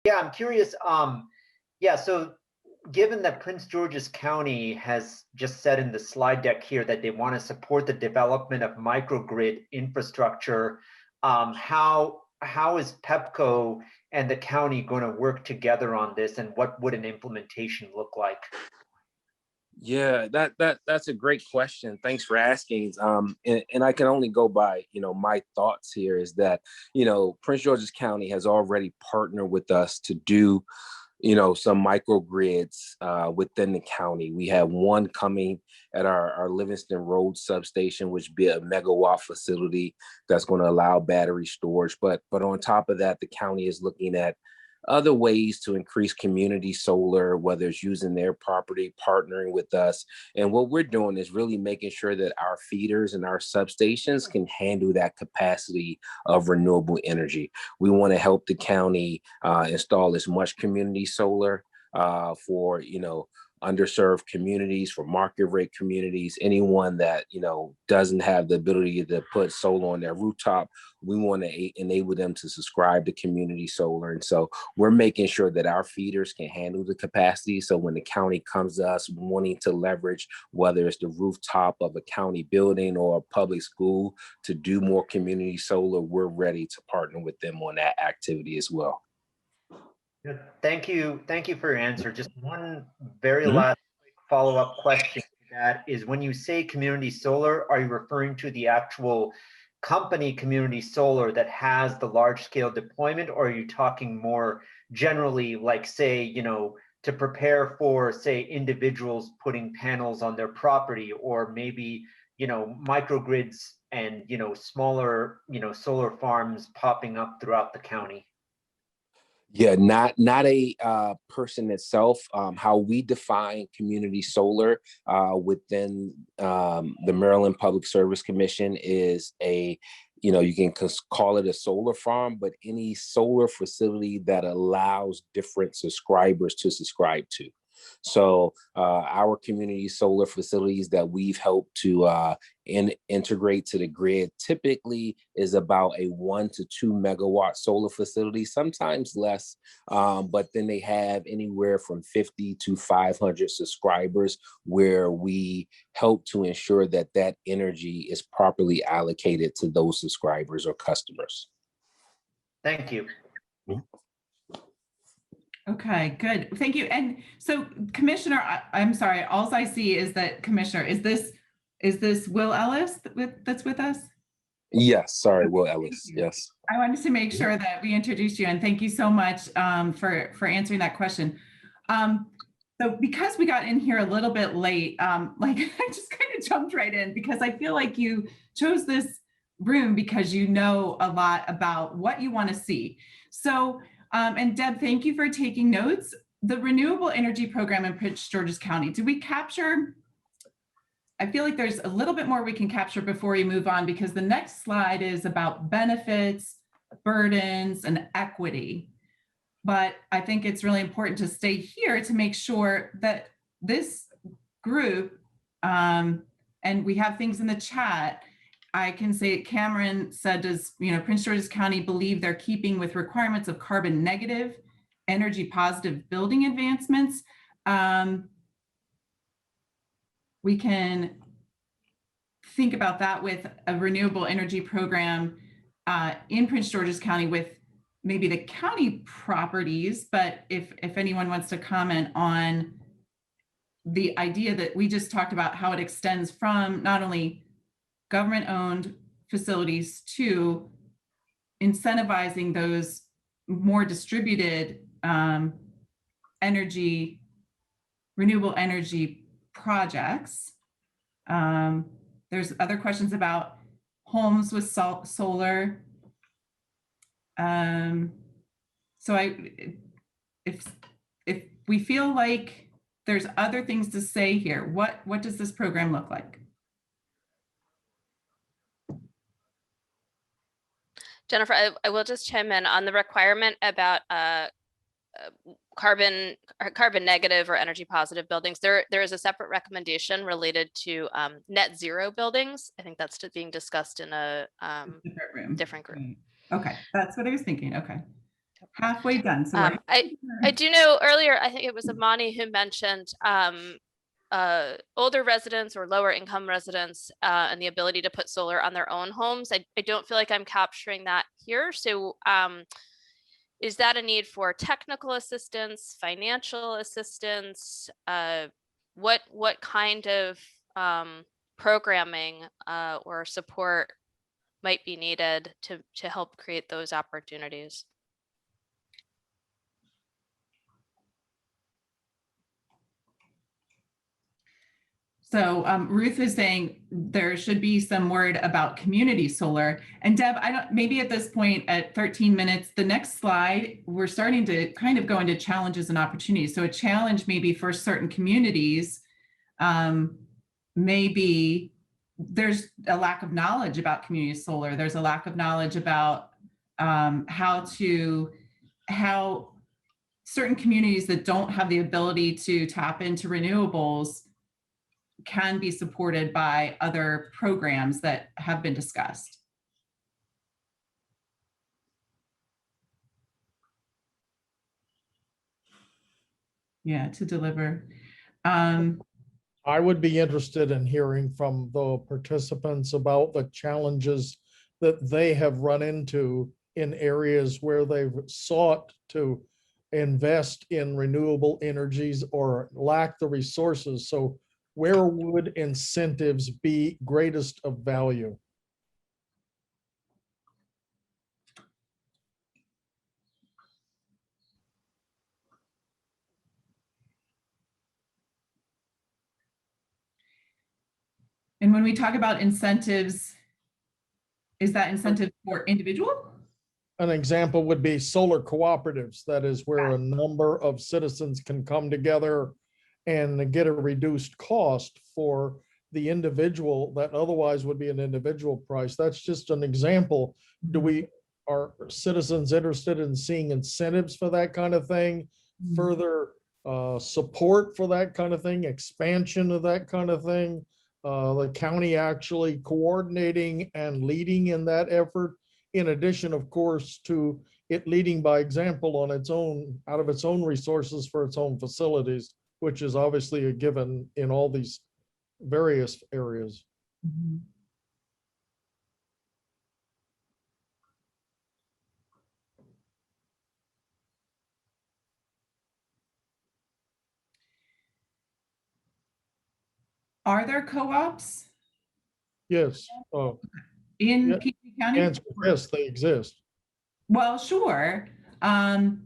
Yeah, I'm curious. Yeah, so given that Prince George's County has just said in the slide deck here that they want to support the development of microgrid infrastructure, how is PEPCO and the county going to work together on this, and what would an implementation look like? Yeah, that's a great question. Thanks for asking. And I can only go by, my thoughts here is that, Prince George's County has already partnered with us to do, some microgrids within the county. We have one coming at our Livingston Road substation, which be a megawatt facility that's going to allow battery storage. But on top of that, the county is looking at other ways to increase community solar, whether it's using their property, partnering with us. And what we're doing is really making sure that our feeders and our substations can handle that capacity of renewable energy. We want to help the county install as much community solar for, underserved communities, for market rate communities, anyone that, doesn't have the ability to put solar on their rooftop. We want to enable them to subscribe to community solar. And so we're making sure that our feeders can handle the capacity. So when the county comes to us wanting to leverage, whether it's the rooftop of a county building or a public school to do more community solar, we're ready to partner with them on that activity as well. Yeah, thank you. Thank you for your answer. Just one very Mhm. last follow-up question to that is, when you say community solar, are you referring to the actual company Community Solar that has the large scale deployment, or are you talking more generally, like, say, to prepare for, say, individuals putting panels on their property, or maybe, microgrids and, smaller, solar farms popping up throughout the county? Yeah, not a person itself. How we define community solar within the Maryland Public Service Commission is you can call it a solar farm, but any solar facility that allows different subscribers to subscribe to. So our community solar facilities that we've helped to integrate to the grid typically is about a 1 to 2 megawatt solar facility, sometimes less, but then they have anywhere from 50 to 500 subscribers, where we help to ensure that that energy is properly allocated to those subscribers or customers. Thank you. Okay, good. Thank you. And so, Commissioner, I'm sorry, all I see is that Commissioner, is this Will Ellis that's with us? Yes, sorry, Will Ellis. Yes. I wanted to make sure that we introduced you, and thank you so much for answering that question. So because we got in here a little bit late, like I just kind of jumped right in because I feel like you chose this room because you know a lot about what you want to see. So, and Deb, thank you for taking notes. The Renewable Energy Program in Prince George's County, did we capture? I feel like there's a little bit more we can capture before we move on, because the next slide is about benefits, burdens, and equity. But I think it's really important to stay here to make sure that this group, and we have things in the chat. I can say Cameron said, does Prince George's County believe they're keeping with requirements of carbon negative, energy positive building advancements? We can think about that with a renewable energy program in Prince George's County with maybe the county properties. But if anyone wants to comment on the idea that we just talked about, how it extends from not only government-owned facilities to incentivizing those more distributed renewable energy projects. There's other questions about homes with solar. So if we feel like there's other things to say here, what does this program look like? Jennifer, I will just chime in on the requirement about carbon negative or energy positive buildings. There is a separate recommendation related to net zero buildings. I think that's being discussed in a different group. Okay, that's what I was thinking. Okay. Halfway done. So we're I do know earlier, I think it was Amani who mentioned older residents or lower income residents and the ability to put solar on their own homes. I don't feel like I'm capturing that here. So is that a need for technical assistance, financial assistance? What kind of programming or support might be needed to help create those opportunities? So Ruth is saying there should be some word about community solar. And Deb, I don't, maybe at this point at 13 minutes, the next slide, we're starting to kind of go into challenges and opportunities. So a challenge maybe for certain communities, maybe there's a lack of knowledge about community solar. There's a lack of knowledge about how certain communities that don't have the ability to tap into renewables can be supported by other programs that have been discussed. Yeah, to deliver. I would be interested in hearing from the participants about the challenges that they have run into in areas where they've sought to invest in renewable energies or lack the resources. So where would incentives be greatest of value? And when we talk about incentives, is that incentive for individual? An example would be solar cooperatives. That is where a number of citizens can come together and get a reduced cost for the individual that otherwise would be an individual price. That's just an example. Are citizens interested in seeing incentives for that kind of thing? Further support for that kind of thing, expansion of that kind of thing? The county actually coordinating and leading in that effort, in addition, of course, to it leading by example on its own, out of its own resources for its own facilities, which is obviously a given in all these various areas. Mm-hmm. Are there co-ops Yes. in Yeah. PG County? Answer, yes, they exist. Well, sure. In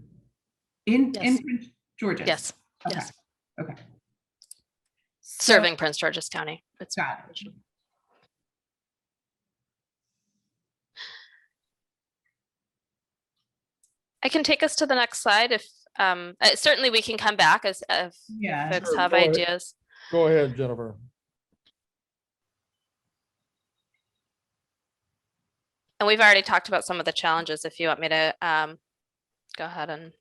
Yes. Prince George's. Yes. Okay. Yes. Okay. Serving Prince George's County. It's Got it. I can take us to the next slide if certainly we can come back as if Yeah. folks Sure, have go ahead. ideas. Go ahead, Jennifer. And we've already talked about some of the challenges. If you want me to go ahead and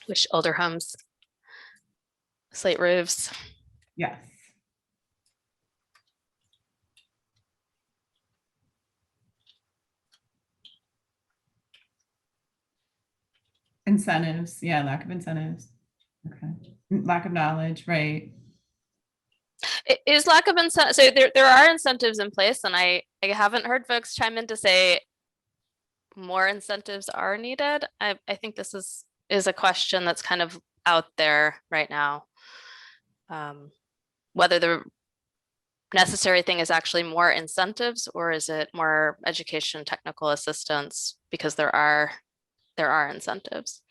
wish older homes slate roofs. Yes. Incentives. Yeah, lack of incentives. Okay. Lack of knowledge, right? It is lack of incentive. So there are incentives in place, and I haven't heard folks chime in to say more incentives are needed. I think this is a question that's kind of out there right now. Whether the necessary thing is actually more incentives or is it more education, technical assistance, because there are incentives.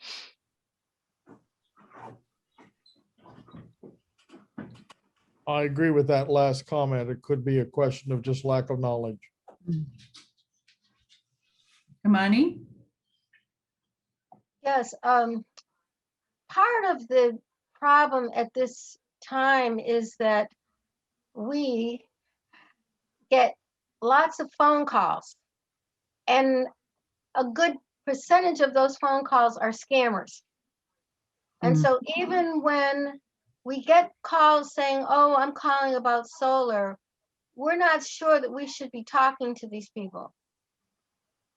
I agree with that last comment. It could be a question of just lack of knowledge. Amani? Yes, part of the problem at this time is that we get lots of phone calls, and a good percentage of those phone calls are scammers. And so even when we get calls saying, oh, I'm calling about solar, we're not sure that we should be talking to these people.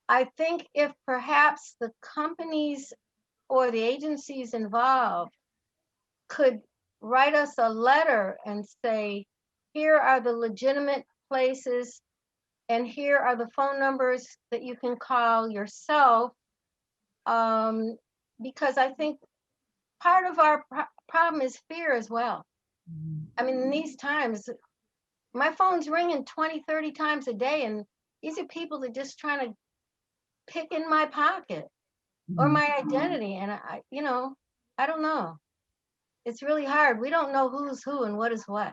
I think if perhaps the companies or the agencies involved could write us a letter and say, here are the legitimate places and here are the phone numbers that you can call yourself. Because I think part of our problem is fear as well. I mean, in these times, my phone's ringing 20, 30 times a day, and these are people that just trying to pick in my pocket or my identity. And I, you know, I don't know. It's really hard. We don't know who's who and what is what.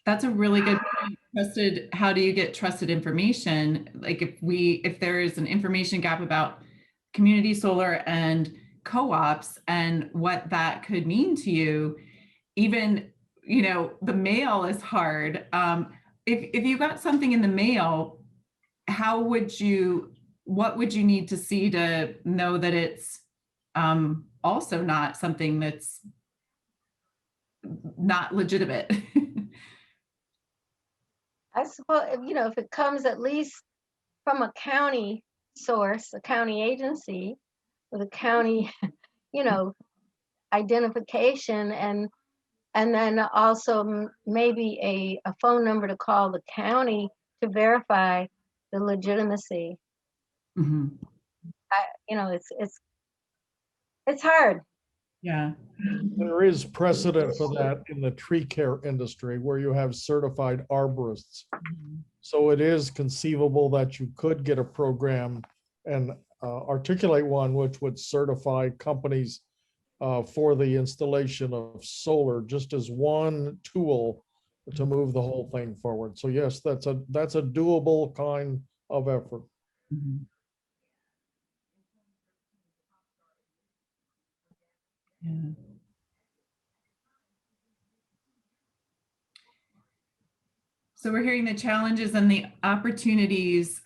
That's a really good point. Trusted, how do you get trusted information? Like if there is an information gap about community solar and co-ops and what that could mean to you, even, you know, the mail is hard. If you got something in the mail, what would you need to see to know that it's also not something that's not legitimate? I suppose, you know, if it comes at least from a county source, a county agency with a county, you know, identification, and then also maybe a phone number to call the county to verify the legitimacy. Mm-hmm. You know, it's hard. Yeah. There is precedent for that in the tree care industry where you have certified arborists. So it is conceivable that you could get a program and articulate one which would certify companies for the installation of solar, just as one tool to move the whole thing forward. So yes, that's a doable kind of effort. Mm-hmm. Yeah. So we're hearing the challenges and the opportunities.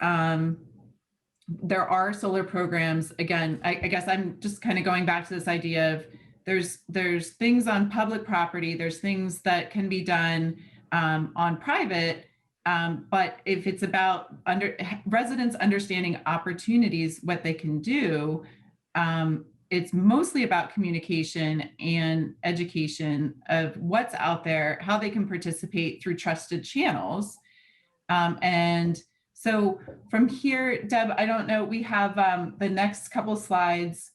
There are solar programs. Again, I guess I'm just kind of going back to this idea of there's things on public property, there's things that can be done on private, but if it's about residents understanding opportunities, what they can do, it's mostly about communication and education of what's out there, how they can participate through trusted channels. And so from here, Deb, I don't know, we have the next couple slides.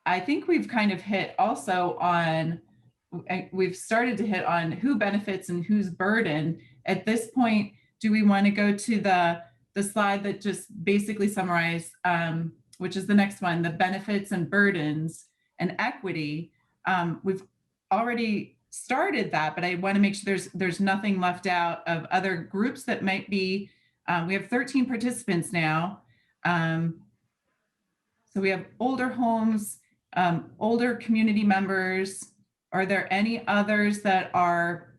I think we've kind of hit also on, we've started to hit on who benefits and who's burden. At this point, do we want to go to the slide that just basically summarized, which is the next one, the benefits and burdens and equity? We've already started that, but I want to make sure there's nothing left out of other groups that might be. We have 13 participants now. So we have older homes, older community members. Are there any others that are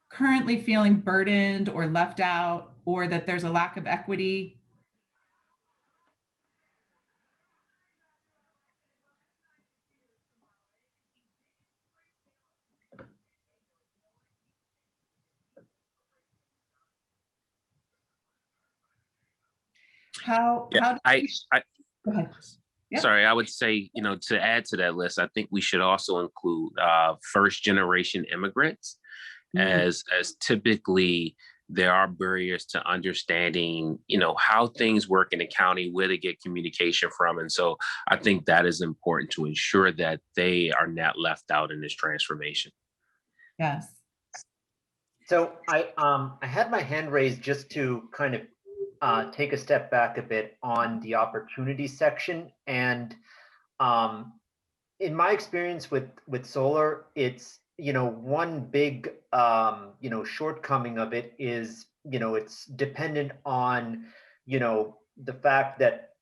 currently feeling burdened or left out, or that there's a lack of equity? How Yeah, go ahead. Yeah. Sorry, I would say, you know, to add to that list, I think we should also include first generation immigrants, as typically there are barriers to understanding, you know, how things work in the county, where they get communication from. And so I think that is important to ensure that they are not left out in this transformation. Yes. So I had my hand raised just to kind of take a step back a bit on the opportunity section. And in my experience with solar, it's, you know, one big, you know, shortcoming of it is, you know, it's dependent on, you know, the fact that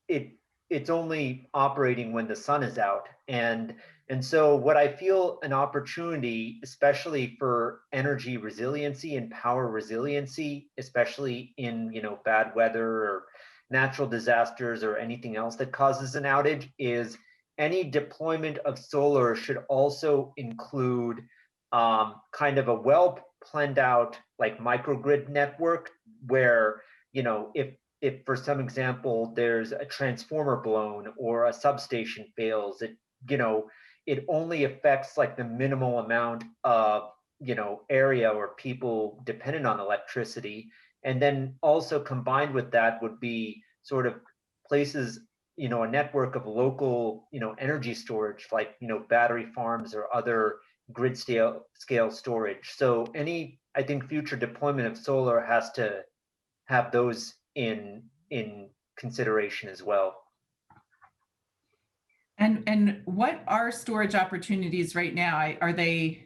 it's only operating when the sun is out. And so what I feel an opportunity, especially for energy resiliency and power resiliency, especially in, you know, bad weather or natural disasters or anything else that causes an outage, is any deployment of solar should also include kind of a well planned out like microgrid network where you know, if for some example, there's a transformer blown or a substation fails, it, you know, it only affects like the minimal amount of, you know, area or people dependent on electricity. And then also combined with that would be sort of places, you know, a network of local, you know, energy storage, like, you know, battery farms or other grid scale storage. So any, I think, future deployment of solar has to have those in consideration as well. And what are storage opportunities right now? Are they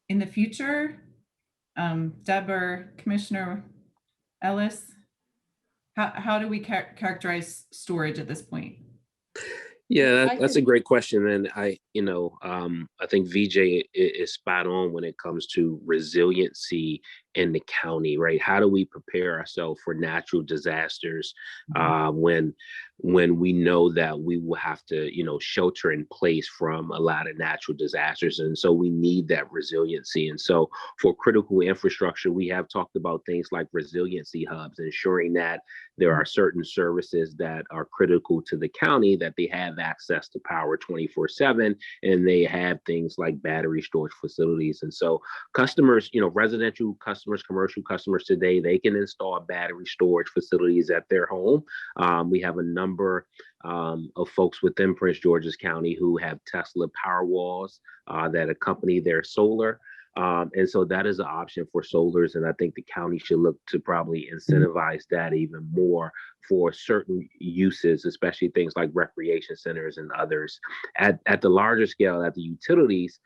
in the future? Deb or Commissioner Ellis? How do we characterize storage at this point? Yeah, that's a great question. And I think VJ is spot on when it comes to resiliency in the county, right? How do we prepare ourselves for natural disasters when we know that we will have to, you know, shelter in place from a lot of natural disasters? And so we need that resiliency. And so for critical infrastructure, we have talked about things like resiliency hubs, ensuring that there are certain services that are critical to the county, that they have access to power 24/7, and they have things like battery storage facilities. And so customers, you know, residential customers, commercial customers today, they can install battery storage facilities at their home. We have a number of folks within Prince George's County who have Tesla Powerwalls that accompany their solar. And so that is an option for solars. And I think the county should look to probably incentivize that even more for certain uses, especially things like recreation centers and others. At the larger scale, at the utilities,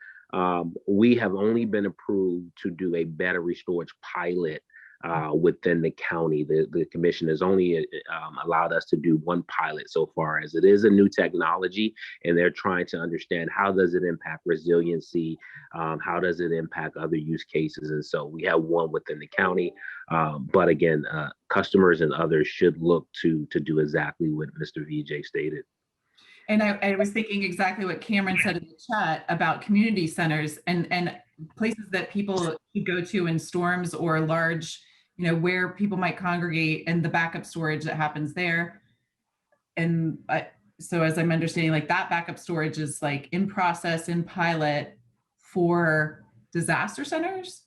we have only been approved to do a battery storage pilot within the county. The commission has only allowed us to do one pilot so far, as it is a new technology, and they're trying to understand how does it impact resiliency, how does it impact other use cases. And so we have one within the county, but again, customers and others should look to do exactly what Mr. VJ stated. And I was thinking exactly what Cameron said in the chat about community centers and places that people could go to in storms or large, you know, where people might congregate, and the backup storage that happens there. And so as I'm understanding, like that backup storage is like in process, in pilot for disaster centers.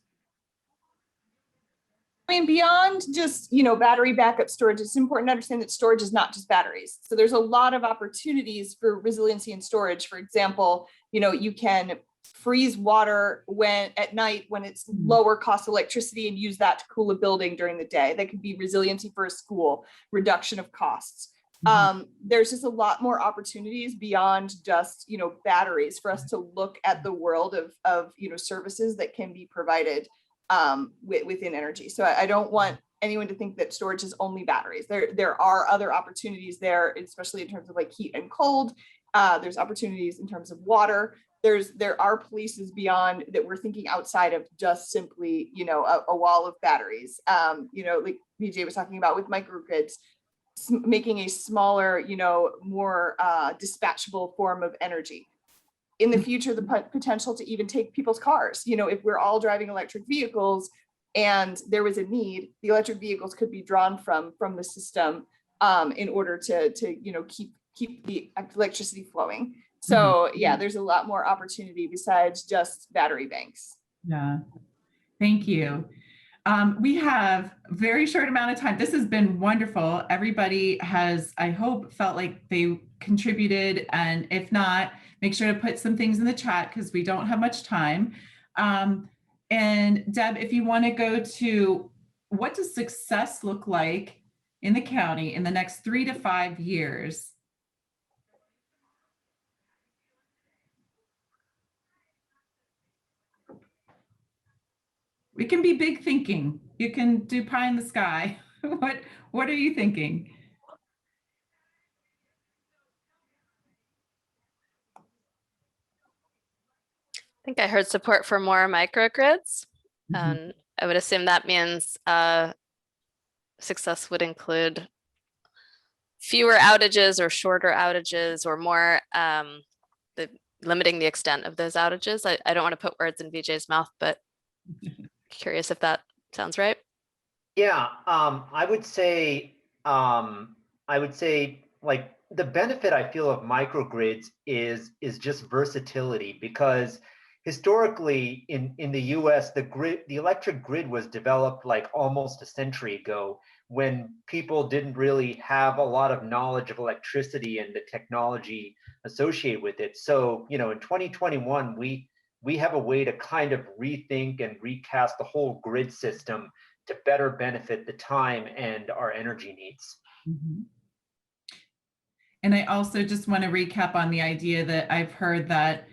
I mean, beyond just, you know, battery backup storage, it's important to understand that storage is not just batteries. So there's a lot of opportunities for resiliency and storage. For example, you know, you can freeze water when at night when it's lower cost electricity and use that to cool a building during the day. That could be resiliency for a school, reduction of costs. There's just a lot more opportunities beyond just, you know, batteries for us to look at the world of you know, services that can be provided within energy. So I don't want anyone to think that storage is only batteries. There are other opportunities there, especially in terms of like heat and cold. There's opportunities in terms of water. There are places beyond that we're thinking outside of just simply, you know, a wall of batteries. You know, like VJ was talking about with microgrids, making a smaller, you know, more dispatchable form of energy. In the future, the potential to even take people's cars. You know, if we're all driving electric vehicles and there was a need, the electric vehicles could be drawn from the system in order to you know, keep the electricity flowing. So yeah, there's a lot more opportunity besides just battery banks. Yeah, thank you. We have a very short amount of time. This has been wonderful. Everybody has, I hope, felt like they contributed, and if not, make sure to put some things in the chat because we don't have much time. And Deb, if you want to go to what does success look like in the county in the next 3 to 5 years? It can be big thinking. You can do pie in the sky. What are you thinking? I think I heard support for more microgrids. And I would assume that means success would include fewer outages or shorter outages or more limiting the extent of those outages. I don't want to put words in VJ's mouth, but curious if that sounds right. Yeah, I would say like the benefit I feel of microgrids is just versatility, because historically in the US, the electric grid was developed like almost a century ago, when people didn't really have a lot of knowledge of electricity and the technology associated with it. So, you know, in 2021, we have a way to kind of rethink and recast the whole grid system to better benefit the time and our energy needs. Mhm. And I also just want to recap on the idea that I've heard that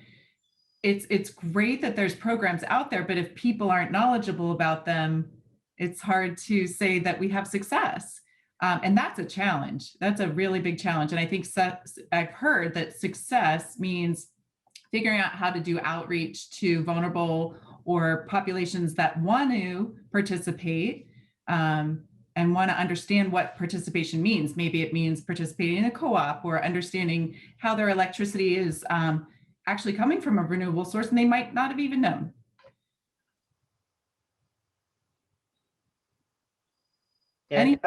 it's great that there's programs out there, but if people aren't knowledgeable about them, it's hard to say that we have success. And that's a challenge. That's a really big challenge. And I think I've heard that success means figuring out how to do outreach to vulnerable or populations that want to participate, and want to understand what participation means. Maybe it means participating in a co-op or understanding how their electricity is actually coming from a renewable source, and they might not have even known. And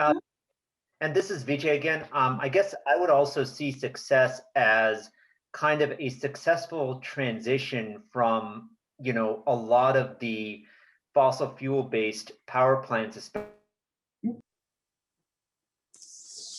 this is Vijay again. I guess I would also see success as kind of a successful transition from, you know, a lot of the fossil fuel based power plants, especially